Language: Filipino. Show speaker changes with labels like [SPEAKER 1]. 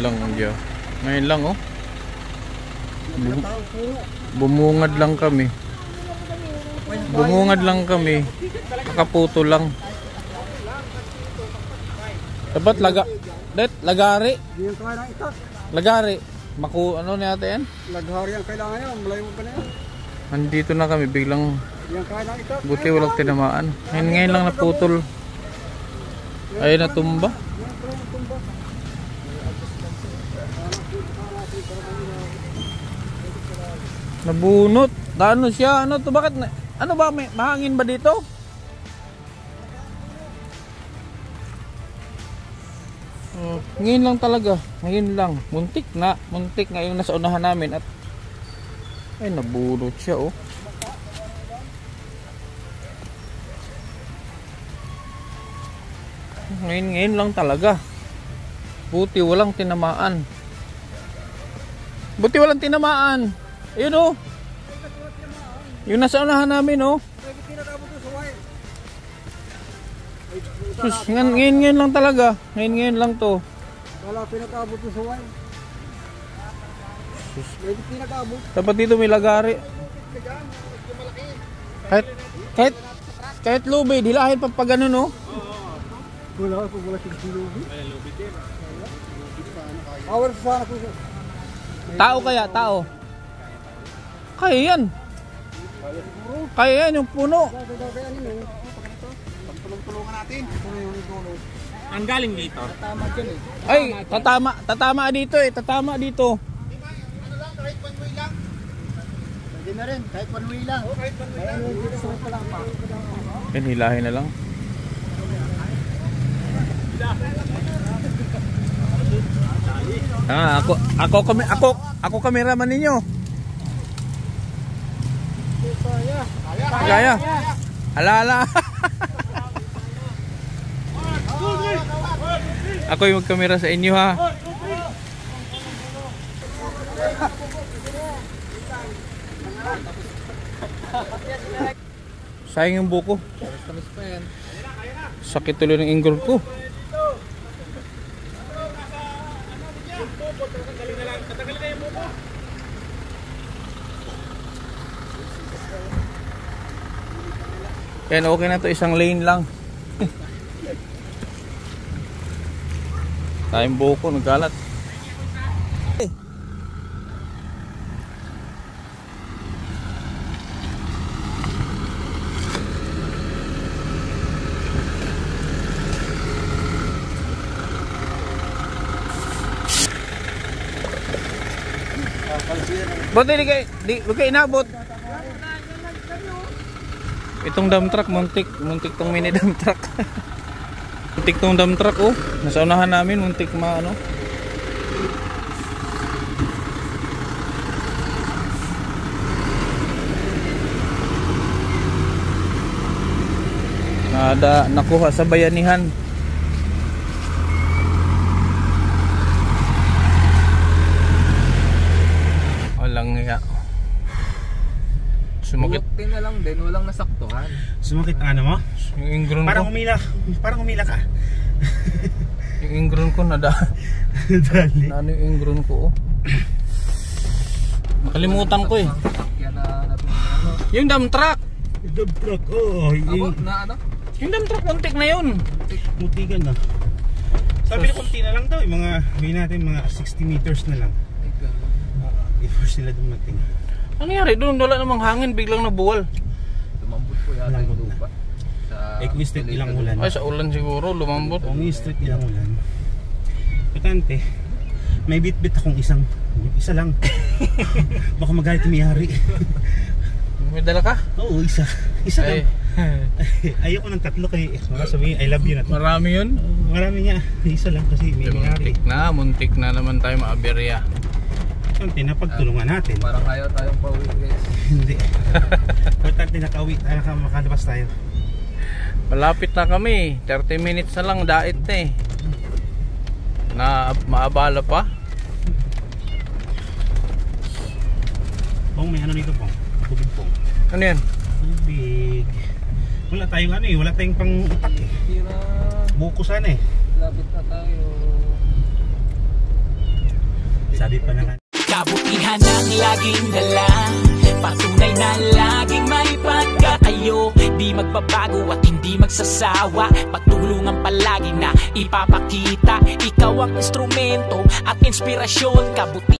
[SPEAKER 1] lang dyan. Ngayon lang oh. Bumungad lang kami. Bumungad lang kami. Nakaputo lang. Dapat lagari. Lagari. Ano na natin yan?
[SPEAKER 2] Lagari ang kailangan yan. Malayo mo pa na yan.
[SPEAKER 1] Nandito na kami. Biglang buti walang tinamaan. Ngayon lang naputol. Ay natumba. Nabunot. Ano siya? Ano to? Bakit? Ano ba? May mahangin ba dito? Ngayon lang talaga. Ngayon lang. Muntik na yung nasa unahan namin. At ay nabunot siya oh. Ngayon lang talaga. Buti walang tinamaan. Ayun oh. Yung nasa unahan namin oh. Sus, ngayon lang talaga. Ngayon lang to.
[SPEAKER 2] Wala pinag-abot sa wine.
[SPEAKER 1] Sus.
[SPEAKER 2] Medyo pinag-abot.
[SPEAKER 1] Dapat dito may lagari. Kahit lubid, hilahin pa ganun oh.
[SPEAKER 2] Wala si lubid. Awal sana po.
[SPEAKER 1] Tao kaya, tao. Kaya yan. Kaya yan yung puno.
[SPEAKER 2] Tulungan natin.
[SPEAKER 3] Ang galing dito.
[SPEAKER 2] Tatama dyan eh.
[SPEAKER 1] Ay, tatama dito eh. Tatama dito.
[SPEAKER 2] Ano lang, kahit one way lang. Pwede na rin, kahit one way lang. Kahit one way lang. Gusto ko lang pa.
[SPEAKER 1] Yan, hilahin na lang. Ako cameraman ninyo. Kaya. Ala. Ako yung magkamera sa inyo ha. Sayang yung buko. Sakit tuloy ng ingrown ko. Yan, okay na to, isang lane lang. Tayong buko, nagkalat. Buti di kayo inabot. Itong dump truck, muntik tong mini dump truck. Muntik tong dump truck oh. Nasa unahan namin, muntik maano. Nakuha sa bayanihan. Walang nga. Sumakit.
[SPEAKER 3] Buti na lang din, walang nasaktuhan.
[SPEAKER 2] Sumakit ano mo?
[SPEAKER 1] Yung ingrown
[SPEAKER 2] Parang
[SPEAKER 1] ko.
[SPEAKER 2] Parang umila ka.
[SPEAKER 1] Yung ingrown ko
[SPEAKER 2] Dali.
[SPEAKER 1] Ano yung ingrown ko oh. Nakalimutan ko eh. Yung dump truck.
[SPEAKER 2] Dump truck, oh.
[SPEAKER 1] Yung dump truck, muntik na yun.
[SPEAKER 2] Mutigan na. Sabi na kunti na lang daw, natin mga 60 meters na lang. Before sila dumating.
[SPEAKER 1] Ano nangyari doon? Wala namang hangin, biglang nabuwal.
[SPEAKER 3] Lumambot po yata yung lupa.
[SPEAKER 2] Equi Street ilang ulan.
[SPEAKER 1] Ay, sa ulan siguro, lumambot.
[SPEAKER 2] Equi Street ilang ulan. Patante, may bit-bit akong isa lang. Baka magalit may-ari.
[SPEAKER 1] May dala ka?
[SPEAKER 2] Oo, isa lang. Ayoko ng tatlo kay sabihin, I love you na to.
[SPEAKER 1] Marami yun?
[SPEAKER 2] Marami nga, isa lang kasi may may-ari.
[SPEAKER 1] Muntik na naman tayo maaberya.
[SPEAKER 2] Importante na pagtulungan natin.
[SPEAKER 3] Parang ayaw tayong pauwi guys.
[SPEAKER 2] Hindi. Importante na kauwi tayo, makalabas tayo.
[SPEAKER 1] Malapit na kami. 30 minutes na lang, dait na eh. Na maabala pa.
[SPEAKER 2] Pong, may ano nito pong? Tubig pong.
[SPEAKER 1] Ano yan?
[SPEAKER 2] Tubig. Wala tayong wala tayong pang utak eh.
[SPEAKER 3] Tira.
[SPEAKER 2] Buko sana eh.
[SPEAKER 3] Lapit na tayo.
[SPEAKER 2] Sabi pa naman.
[SPEAKER 4] Kabutihan ang laging dala, patunay na laging may pagkakayo. Di magbabago at hindi magsasawa, pagtulungan palagi na ipapakita. Ikaw ang instrumento at inspirasyon, kabuti.